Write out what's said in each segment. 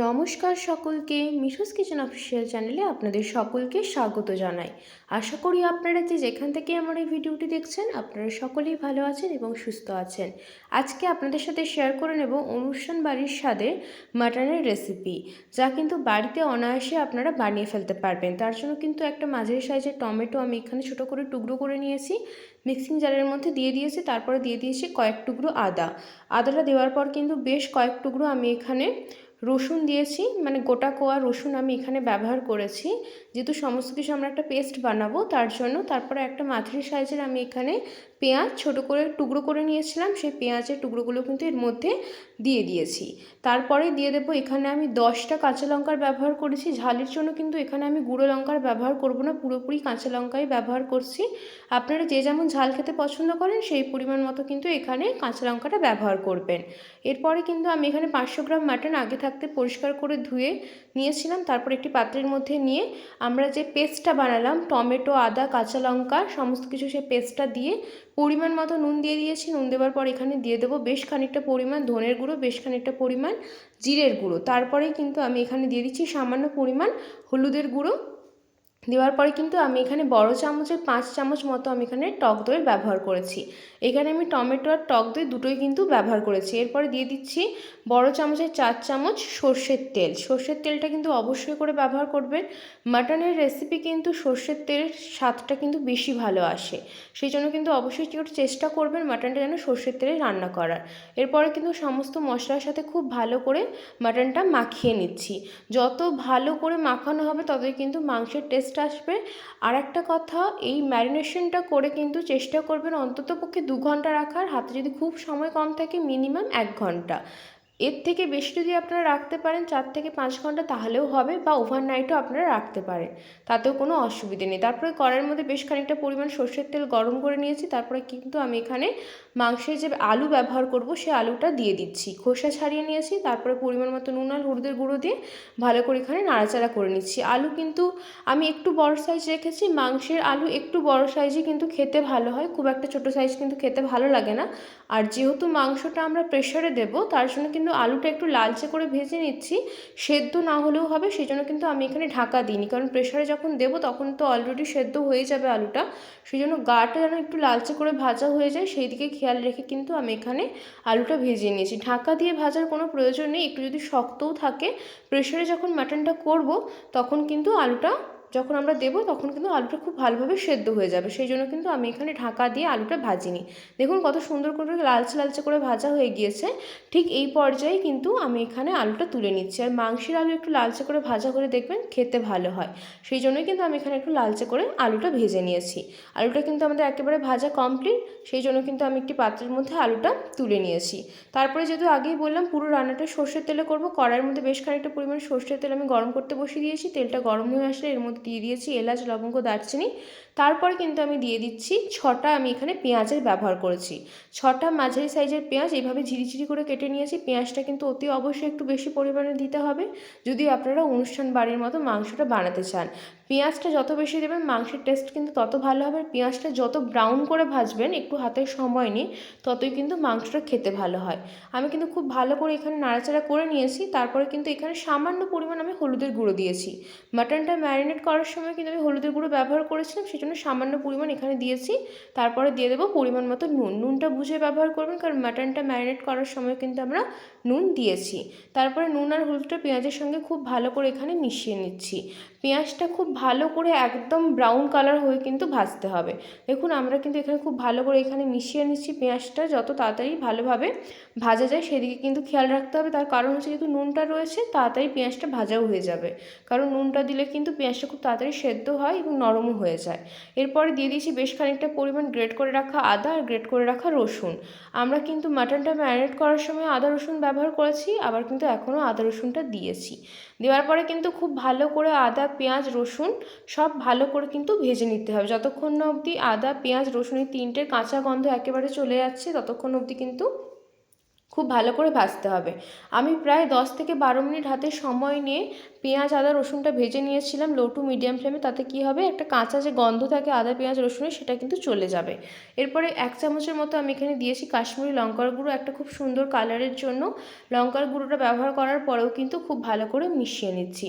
নমস্কার সকলকে, Mithu's kitchen official চ্যানেলে আপনাদের সকলকে স্বাগত জানাই। আশা করি আপনারা যেখান থেকে আমার এই ভিডিওটি দেখছেন আপনারা সকলেই ভালো আছেন এবং সুস্থ আছেন। আজকে আপনাদের সাথে শেয়ার করে নেব অনুষ্ঠান বাড়ির স্বাদের মাটনের রেসিপি, যা কিন্তু বাড়িতে অনায়াসে আপনারা বানিয়ে ফেলতে পারবেন। তার জন্য কিন্তু একটা মাঝারি সাইজের টমেটো আমি এখানে ছোটো করে টুকরো করে নিয়েছি, মিক্সিং জারের মধ্যে দিয়ে দিয়েছি। তারপরে দিয়ে দিয়েছি কয়েক টুকরো আদাটা দেওয়ার পর কিন্তু বেশ কয়েক টুকরো আমি এখানে রসুন দিয়েছি, মানে গোটা কোয়া রসুন আমি এখানে ব্যবহার করেছি, যেহেতু সমস্ত কিছু আমরা একটা পেস্ট বানাবো তার জন্য। তারপরে একটা মাঝারি সাইজের আমি এখানে পেঁয়াজ ছোটো করে টুকরো করে নিয়েছিলাম, সেই পেঁয়াজের টুকরোগুলো কিন্তু এর মধ্যে দিয়ে দিয়েছি। তারপরে দিয়ে দেবো এখানে আমি 10টা কাঁচা লঙ্কার ব্যবহার করেছি। ঝালের জন্য কিন্তু এখানে আমি গুঁড়ো লঙ্কার ব্যবহার করব না, পুরোপুরি কাঁচা লঙ্কাই ব্যবহার করছি। আপনারা যে যেমন ঝাল খেতে পছন্দ করেন সেই পরিমাণ মতো কিন্তু এখানে কাঁচা লঙ্কাটা ব্যবহার করবেন। এরপরে কিন্তু আমি এখানে 500 গ্রাম মাটন আগে থাকতে পরিষ্কার করে ধুয়ে নিয়েছিলাম। তারপর একটি পাত্রের মধ্যে নিয়ে আমরা যে পেস্টটা বানালাম, টমেটো, আদা, কাঁচা লঙ্কা সমস্ত কিছু, সেই পেস্টটা দিয়ে পরিমাণ মতো নুন দিয়ে দিয়েছি। নুন দেওয়ার পর এখানে দিয়ে দেবো বেশ খানিকটা পরিমাণ ধনের গুঁড়ো, বেশ খানিকটা পরিমাণ জিরের গুঁড়ো। তারপরে কিন্তু আমি এখানে দিয়ে দিচ্ছি সামান্য পরিমাণ হলুদের গুঁড়ো। দেওয়ার পরে কিন্তু আমি এখানে বড় চামচের 5 চামচ মতো আমি এখানে টক দই ব্যবহার করেছি। এখানে আমি টমেটো আর টক দই দুটোই কিন্তু ব্যবহার করেছি। এরপরে দিয়ে দিচ্ছি বড় চামচের 4 চামচ সর্ষের তেল। সর্ষের তেলটা কিন্তু অবশ্যই করে ব্যবহার করবেন। মাটনের রেসিপি কিন্তু সর্ষের তেলের স্বাদটা কিন্তু বেশি ভালো আসে, সেই জন্য কিন্তু অবশ্যই একটু চেষ্টা করবেন মাটনটা যেন সর্ষের তেলে রান্না করার। এরপরে কিন্তু সমস্ত মশলার সাথে খুব ভালো করে মাটনটা মাখিয়ে নিচ্ছি। যত ভালো করে মাখানো হবে ততই কিন্তু মাংসের টেস্ট আসবে। আর একটা কথা, এই ম্যারিনেশনটা করে কিন্তু চেষ্টা করবেন অন্ততপক্ষে 2 ঘন্টা রাখার, হাতে যদি খুব সময় কম থাকে মিনিমাম 1 ঘন্টা। এর থেকে বেশি যদি আপনারা রাখতে পারেন 4 থেকে 5 ঘন্টা তাহলেও হবে, বা ওভারনাইটও আপনারা রাখতে পারেন, তাতেও কোনো অসুবিধে নেই। তারপরে কড়াইয়ের মধ্যে বেশ খানিকটা পরিমাণ সর্ষের তেল গরম করে নিয়েছি। তারপরে কিন্তু আমি এখানে মাংসের যে আলু ব্যবহার করব সেই আলুটা দিয়ে দিচ্ছি, খোসা ছাড়িয়ে নিয়েছি। তারপরে পরিমাণ মতো নুন আর হলুদের গুঁড়ো দিয়ে ভালো করে এখানে নাড়াচাড়া করে নিচ্ছি। আলু কিন্তু আমি একটু বড় সাইজ রেখেছি, মাংসের আলু একটু বড় সাইজই কিন্তু খেতে ভালো হয়, খুব একটা ছোটো সাইজ কিন্তু খেতে ভালো লাগে না। আর যেহেতু মাংসটা আমরা প্রেশারে দেবো তার জন্য কিন্তু আলুটা একটু লালচে করে ভেজে নিচ্ছি, সেদ্ধ না হলেও হবে, সেই জন্য কিন্তু আমি এখানে ঢাকা দিইনি, কারণ প্রেশারে যখন দেবো তখন তো অলরেডি সেদ্ধ হয়ে যাবে আলুটা, সেই জন্য গাটা যেন একটু লালচে করে ভাজা হয়ে যায় সেই দিকে খেয়াল রেখে কিন্তু আমি এখানে আলুটা ভেজে নিয়েছি। ঢাকা দিয়ে ভাজার কোনো প্রয়োজন নেই, একটু যদি শক্তও থাকে প্রেশারে যখন মাটনটা করব তখন কিন্তু আলুটা যখন আমরা দেবো তখন কিন্তু আলুটা খুব ভালোভাবে সেদ্ধ হয়ে যাবে, সেই জন্য কিন্তু আমি এখানে ঢাকা দিয়ে আলুটা ভাজিনি। দেখুন কত সুন্দর করে লালচে লালচে করে ভাজা হয়ে গিয়েছে। ঠিক এই পর্যায়ে কিন্তু আমি এখানে আলুটা তুলে নিচ্ছি। আর মাংসের আলু একটু লালচে করে ভাজা করে দেখবেন খেতে ভালো হয়, সেই জন্যই কিন্তু আমি এখানে একটু লালচে করে আলুটা ভেজে নিয়েছি। আলুটা কিন্তু আমাদের একেবারে ভাজা কমপ্লিট, সেই জন্য কিন্তু আমি একটি পাত্রের মধ্যে আলুটা তুলে নিয়েছি। তারপরে যেহেতু আগেই বললাম পুরো রান্নাটা সর্ষের তেলে করব, কড়াইয়ের মধ্যে বেশ খানিকটা পরিমাণ সর্ষের তেল আমি গরম করতে বসিয়ে দিয়েছি। তেলটা গরম হয়ে আসলে এর মধ্যে দিয়ে দিয়েছি এলাচ, লবঙ্গ, দারচিনি। তারপর কিন্তু আমি দিয়ে দিচ্ছি 6টা আমি এখানে পেঁয়াজের ব্যবহার করেছি। 6টা মাঝারি সাইজের পেঁয়াজ এইভাবে ঝিরিঝিরি করে কেটে নিয়েছি। পেঁয়াজটা কিন্তু অতি অবশ্যই একটু বেশি পরিমাণে দিতে হবে যদি আপনারা অনুষ্ঠান বাড়ির মতো মাংসটা বানাতে চান। পেঁয়াজটা যত বেশি দেবেন মাংসের টেস্ট কিন্তু তত ভালো হবে। পেঁয়াজটা যত ব্রাউন করে ভাজবেন একটু হাতের সময় নিয়ে ততই কিন্তু মাংসটা খেতে ভালো হয়। আমি কিন্তু খুব ভালো করে এখানে নাড়াচাড়া করে নিয়েছি। তারপরে কিন্তু এখানে সামান্য পরিমাণ আমি হলুদের গুঁড়ো দিয়েছি। মাটনটা ম্যারিনেট করার সময় কিন্তু আমি হলুদের গুঁড়ো ব্যবহার করেছিলাম, সেই জন্য সামান্য পরিমাণ এখানে দিয়েছি। তারপরে দিয়ে দেবো পরিমাণ মতো নুন। নুনটা বুঝে ব্যবহার করবেন, কারণ মাটনটা ম্যারিনেট করার সময় কিন্তু আমরা নুন দিয়েছি। তারপরে নুন আর হলুদটা পেঁয়াজের সঙ্গে খুব ভালো করে এখানে মিশিয়ে নিচ্ছি। পেঁয়াজটা খুব ভালো করে একদম ব্রাউন কালার হয়ে কিন্তু ভাজতে হবে। দেখুন আমরা কিন্তু এখানে খুব ভালো করে এখানে মিশিয়ে নিচ্ছি। পেঁয়াজটা যত তাড়াতাড়ি ভালোভাবে ভাজা যায় সেদিকে কিন্তু খেয়াল রাখতে হবে, তার কারণ হচ্ছে যেহেতু নুনটা রয়েছে তাড়াতাড়ি পেঁয়াজটা ভাজাও হয়ে যাবে, কারণ নুনটা দিলে কিন্তু পেঁয়াজটা খুব তাড়াতাড়ি সেদ্ধ হয় এবং নরমও হয়ে যায়। এরপরে দিয়ে দিয়েছি বেশ খানিকটা পরিমাণ গ্রেট করে রাখা আদা আর গ্রেট করে রাখা রসুন। আমরা কিন্তু মাটনটা ম্যারিনেট করার সময় আদা রসুন ব্যবহার করেছি, আবার কিন্তু এখনও আদা রসুনটা দিয়েছি। দেওয়ার পরে কিন্তু খুব ভালো করে আদা, পেঁয়াজ, রসুন সব ভালো করে কিন্তু ভেজে নিতে হবে। যতক্ষণ না অবধি আদা, পেঁয়াজ, রসুন এই তিনটের কাঁচা গন্ধ একেবারে চলে যাচ্ছে ততক্ষণ অবধি কিন্তু খুব ভালো করে ভাজতে হবে। আমি প্রায় 10 থেকে 12 মিনিট হাতে সময় নিয়ে পেঁয়াজ আদা রসুনটা ভেজে নিয়েছিলাম লো টু মিডিয়াম ফ্লেমে। তাতে কি হবে, একটা কাঁচা যে গন্ধ থাকে আদা পেঁয়াজ রসুনের সেটা কিন্তু চলে যাবে। এরপরে 1 চামচের মতো আমি এখানে দিয়েছি কাশ্মীরি লঙ্কার গুঁড়ো, একটা খুব সুন্দর কালারের জন্য। লঙ্কার গুঁড়োটা ব্যবহার করার পরেও কিন্তু খুব ভালো করে মিশিয়ে নিচ্ছি।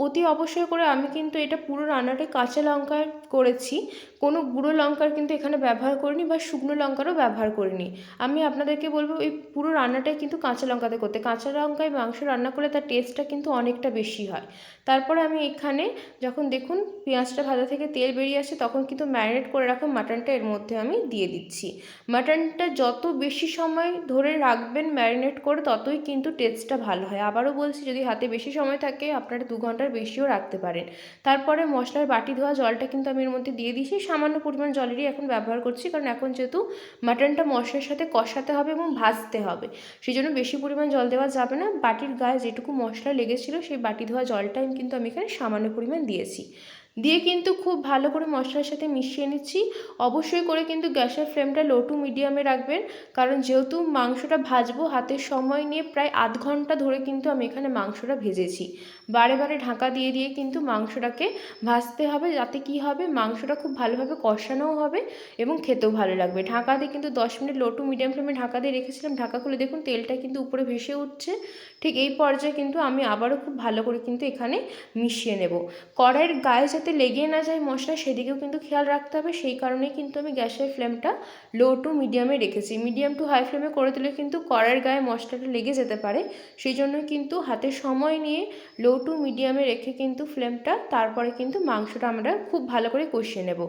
অতি অবশ্যই করে আমি কিন্তু এটা পুরো রান্নাটাই কাঁচা লঙ্কায় করেছি, কোনো গুঁড়ো লঙ্কার কিন্তু এখানে ব্যবহার করিনি বা শুকনো লঙ্কারও ব্যবহার করিনি। আমি আপনাদেরকে বলবো এই পুরো রান্নাটাই কিন্তু কাঁচা লঙ্কাতে করতে। কাঁচা লঙ্কায় মাংস রান্না করলে তার টেস্টটা কিন্তু অনেকটা বেশি হয়। তারপরে আমি এখানে যখন দেখুন পেঁয়াজটা ভাজা থেকে তেল বেরিয়ে আসে, তখন কিন্তু ম্যারিনেট করে রাখা মাটনটা এর মধ্যে আমি দিয়ে দিচ্ছি। মাটনটা যত বেশি সময় ধরে রাখবেন ম্যারিনেট করে, ততই কিন্তু টেস্টটা ভালো হয়। আবারও বলছি, যদি হাতে বেশি সময় থাকে আপনারা 2 ঘন্টার বেশিও রাখতে পারেন। তারপরে মশলার বাটি ধোয়া জলটা কিন্তু আমি এর মধ্যে দিয়ে দিয়েছি। সামান্য পরিমাণ জলেরই এখন ব্যবহার করছি, কারণ এখন যেহেতু মাটনটা মশলার সাথে কষাতে হবে এবং ভাজতে হবে, সেই জন্য বেশি পরিমাণ জল দেওয়া যাবে না। বাটির গায়ে যেটুকু মশলা লেগেছিলো সেই বাটি ধোয়া জলটা কিন্তু আমি এখানে সামান্য পরিমাণ দিয়েছি। দিয়ে কিন্তু খুব ভালো করে মশলার সাথে মিশিয়ে নিচ্ছি। অবশ্যই করে কিন্তু গ্যাসের ফ্লেমটা লো টু মিডিয়ামে রাখবেন, কারণ যেহেতু মাংসটা ভাজবো হাতের সময় নিয়ে প্রায় আধ ঘন্টা ধরে কিন্তু আমি এখানে মাংসটা ভেজেছি। বারে বারে ঢাকা দিয়ে দিয়ে কিন্তু মাংসটাকে ভাজতে হবে, যাতে কি হবে, মাংসটা খুব ভালোভাবে কষানোও হবে এবং খেতেও ভালো লাগবে। ঢাকা দিয়ে কিন্তু 10 মিনিট লো টু মিডিয়াম ফ্লেমে ঢাকা দিয়ে রেখেছিলাম। ঢাকা খুলে দেখুন তেলটা কিন্তু উপরে ভেসে উঠছে। ঠিক এই পর্যায়ে কিন্তু আমি আবারও খুব ভালো করে কিন্তু এখানে মিশিয়ে নেব। কড়াইয়ের গায়ে যাতে লেগে না যায় মশলা, সেদিকেও কিন্তু খেয়াল রাখতে হবে। সেই কারণেই কিন্তু আমি গ্যাসের ফ্লেমটা লো টু মিডিয়ামে রেখেছি। মিডিয়াম টু হাই ফ্লেমে করে দিলে কিন্তু কড়াইয়ের গায়ে মশলাটা লেগে যেতে পারে। সেই জন্যই কিন্তু হাতে সময় নিয়ে লো টু মিডিয়ামে রেখে কিন্তু ফ্লেমটা, তারপরে কিন্তু মাংসটা আমরা খুব ভালো করে কষিয়ে নেব।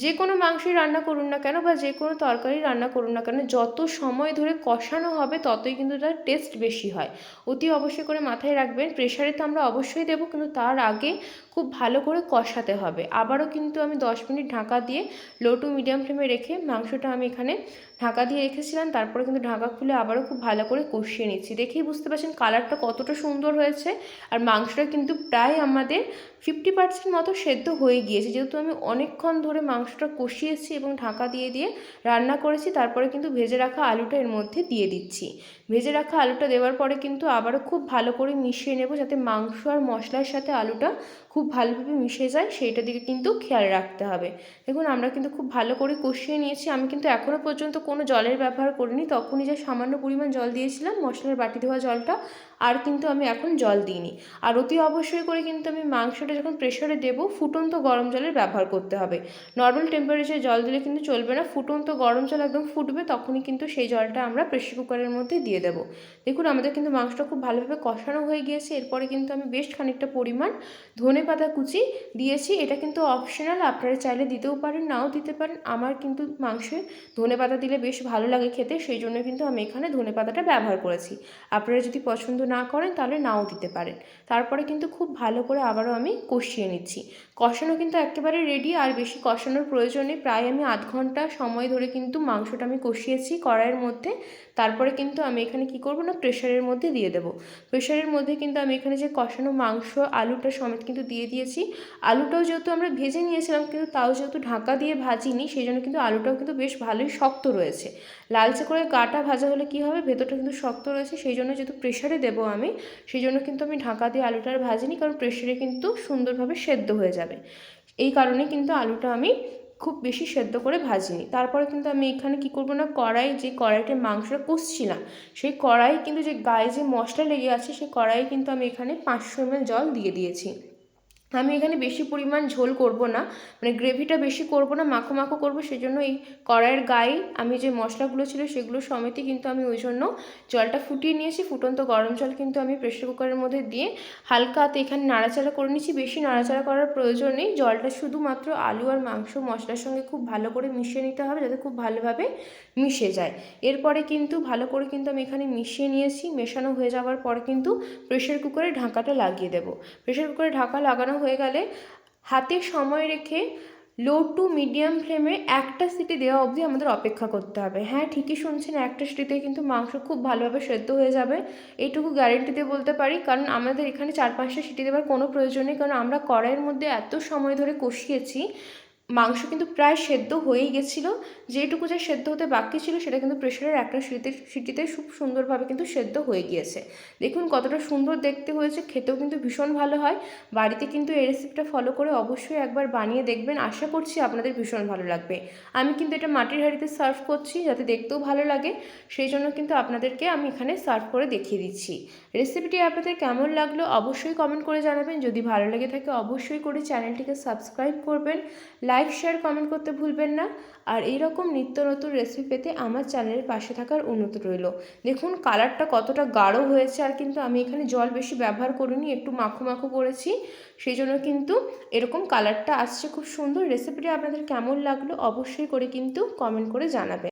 যে কোনো মাংসই রান্না করুন না কেন বা যে কোনো তরকারি রান্না করুন না কেন, যত সময় ধরে কষানো হবে ততই কিন্তু তার টেস্ট বেশি হয়। অতি অবশ্যই করে মাথায় রাখবেন, প্রেশারে তো আমরা অবশ্যই দেবো, কিন্তু তার আগে খুব ভালো করে কষাতে হবে। আবারও কিন্তু আমি 10 মিনিট ঢাকা দিয়ে লো টু মিডিয়াম ফ্লেমে রেখে মাংসটা আমি এখানে ঢাকা দিয়ে রেখেছিলাম। তারপরে কিন্তু ঢাকা খুলে আবারও খুব ভালো করে কষিয়ে নিচ্ছি। দেখেই বুঝতে পারছেন কালারটা কতটা সুন্দর হয়েছে। আর মাংসটা কিন্তু প্রায় আমাদের 50% মতো সেদ্ধ হয়ে গিয়েছে, যেহেতু আমি অনেকক্ষণ ধরে মাংসটা কষিয়েছি এবং ঢাকা দিয়ে দিয়ে রান্না করেছি। তারপরে কিন্তু ভেজে রাখা আলুটা এর মধ্যে দিয়ে দিচ্ছি। ভেজে রাখা আলুটা দেওয়ার পরে কিন্তু আবারও খুব ভালো করে মিশিয়ে নেব, যাতে মাংস আর মশলার সাথে আলুটা খুব ভালোভাবে মিশে যায়, সেইটার দিকে কিন্তু খেয়াল রাখতে হবে। দেখুন আমরা কিন্তু খুব ভালো করে কষিয়ে নিয়েছি। আমি কিন্তু এখনও পর্যন্ত কোনো জলের ব্যবহার করিনি, তখনই যে সামান্য পরিমাণ জল দিয়েছিলাম মশলার বাটি ধোয়া জলটা, আর কিন্তু আমি এখন জল দিইনি। আর অতি অবশ্যই করে কিন্তু আমি মাংসটা যখন প্রেশারে দেবো ফুটন্ত গরম জলের ব্যবহার করতে হবে। নর্মাল টেম্পারেচারে জল দিলে কিন্তু চলবে না, ফুটন্ত গরম জল একদম ফুটবে, তখনই কিন্তু সেই জলটা আমরা প্রেশার কুকারের মধ্যে দিয়ে দেবো। দেখুন আমাদের কিন্তু মাংসটা খুব ভালোভাবে কষানো হয়ে গিয়েছে। এরপরে কিন্তু আমি বেশ খানিকটা পরিমাণ ধনেপাতা কুচি দিয়েছি। এটা কিন্তু অপশনাল, আপনারা চাইলে দিতেও পারেন নাও দিতে পারেন। আমার কিন্তু মাংসে ধনেপাতা দিলে বেশ ভালো লাগে খেতে, সেই জন্য কিন্তু আমি এখানে ধনেপাতাটা ব্যবহার করেছি। আপনারা যদি পছন্দ না করেন তাহলে নাও দিতে পারেন। তারপরে কিন্তু খুব ভালো করে আবারও আমি কষিয়ে নিচ্ছি। কষানো কিন্তু একেবারে রেডি, আর বেশি কষানোর প্রয়োজন নেই। প্রায় আমি আধ ঘন্টা সময় ধরে কিন্তু মাংসটা আমি কষিয়েছি কড়াইয়ের মধ্যে। তারপরে কিন্তু আমি এখানে কি করব না, প্রেশারের মধ্যে দিয়ে দেবো। প্রেশারের মধ্যে কিন্তু আমি এখানে যে কষানো মাংস আলুটা সমেত কিন্তু দিয়ে দিয়েছি। আলুটাও যেহেতু আমরা ভেজে নিয়েছিলাম, কিন্তু তাও যেহেতু ঢাকা দিয়ে ভাজিনি, সেই জন্য কিন্তু আলুটাও কিন্তু বেশ ভালোই শক্ত রয়েছে। লালচে করে গাটা ভাজা হলে কি হবে, ভেতরটা কিন্তু শক্ত রয়েছে। সেই জন্য যেহেতু প্রেশারে দেবো আমি, সেই জন্য কিন্তু আমি ঢাকা দিয়ে আলুটা আর ভাজিনি, কারণ প্রেশারে কিন্তু সুন্দরভাবে সেদ্ধ হয়ে যাবে। এই কারণে কিন্তু আলুটা আমি খুব বেশি সেদ্ধ করে ভাজিনি। তারপরে কিন্তু আমি এখানে কি করব না, যে কড়াইতে মাংসটা কষছিলাম সেই কড়াই কিন্তু যে গায়ে যে মশলা লেগে আছে, সেই কড়াই কিন্তু আমি এখানে 500 ml জল দিয়ে দিয়েছি। আমি এখানে বেশি পরিমাণ ঝোল করব না, মানে গ্রেভিটা বেশি করব না, মাখো মাখো করব। সেই জন্য এই কড়াইয়ের গায়ে আমি যে মশলাগুলো ছিল সেগুলো সমেতই কিন্তু আমি ওই জন্য জলটা ফুটিয়ে নিয়েছি। ফুটন্ত গরম জল কিন্তু আমি প্রেসার কুকারের মধ্যে দিয়ে হালকা হাতে এখানে নাড়াচাড়া করে নিচ্ছি। বেশি নাড়াচাড়া করার প্রয়োজন নেই, জলটা শুধুমাত্র আলু আর মাংস মশলার সঙ্গে খুব ভালো করে মিশিয়ে নিতে হবে, যাতে খুব ভালোভাবে মিশে যায়। এরপরে কিন্তু ভালো করে কিন্তু আমি এখানে মিশিয়ে নিয়েছি। মেশানো হয়ে যাওয়ার পরে কিন্তু প্রেসার কুকারে ঢাকাটা লাগিয়ে দেবো। প্রেসার কুকারে ঢাকা লাগানো হয়ে গেলে হাতে সময় রেখে লো টু মিডিয়াম ফ্লেমে একটা সিটি দেওয়া অবধি আমাদের অপেক্ষা করতে হবে। হ্যাঁ, ঠিকই শুনছেন, একটা সিটিতে কিন্তু মাংস খুব ভালোভাবে সেদ্ধ হয়ে যাবে, এইটুকু গ্যারেন্টি দিয়ে বলতে পারি। কারণ আমাদের এখানে 4-5টা সিটি দেওয়ার কোনো প্রয়োজন নেই, কারণ আমরা কড়াইয়ের মধ্যে এত সময় ধরে কষিয়েছি। মাংস কিন্তু প্রায় সেদ্ধ হয়েই গেছিলো। যেইটুকু যা সেদ্ধ হতে বাকি ছিল সেটা কিন্তু প্রেশারের একটা সিটিতে খুব সুন্দরভাবে কিন্তু সেদ্ধ হয়ে গিয়েছে। দেখুন কতটা সুন্দর দেখতে হয়েছে, খেতেও কিন্তু ভীষণ ভালো হয়। বাড়িতে কিন্তু এই রেসিপিটা ফলো করে অবশ্যই একবার বানিয়ে দেখবেন, আশা করছি আপনাদের ভীষণ ভালো লাগবে। আমি কিন্তু এটা মাটির হাঁড়িতে সার্ভ করছি যাতে দেখতেও ভালো লাগে, সেই জন্য কিন্তু আপনাদেরকে আমি এখানে সার্ভ করে দেখিয়ে দিচ্ছি। রেসিপিটি আপনাদের কেমন লাগলো অবশ্যই কমেন্ট করে জানাবেন। যদি ভালো লেগে থাকে অবশ্যই করে চ্যানেলটিকে সাবস্ক্রাইব করবেন, লাইক শেয়ার কমেন্ট করতে ভুলবেন না। আর এইরকম নিত্য নতুন রেসিপি পেতে আমার চ্যানেলের পাশে থাকার অনুরোধ রইল। দেখুন কালারটা কতটা গাঢ় হয়েছে, আর কিন্তু আমি এখানে জল বেশি ব্যবহার করিনি, একটু মাখো মাখো করেছি, সেই জন্য কিন্তু এরকম কালারটা আসছে খুব সুন্দর। রেসিপিটি আপনাদের কেমন লাগলো অবশ্যই করে কিন্তু কমেন্ট করে জানাবেন।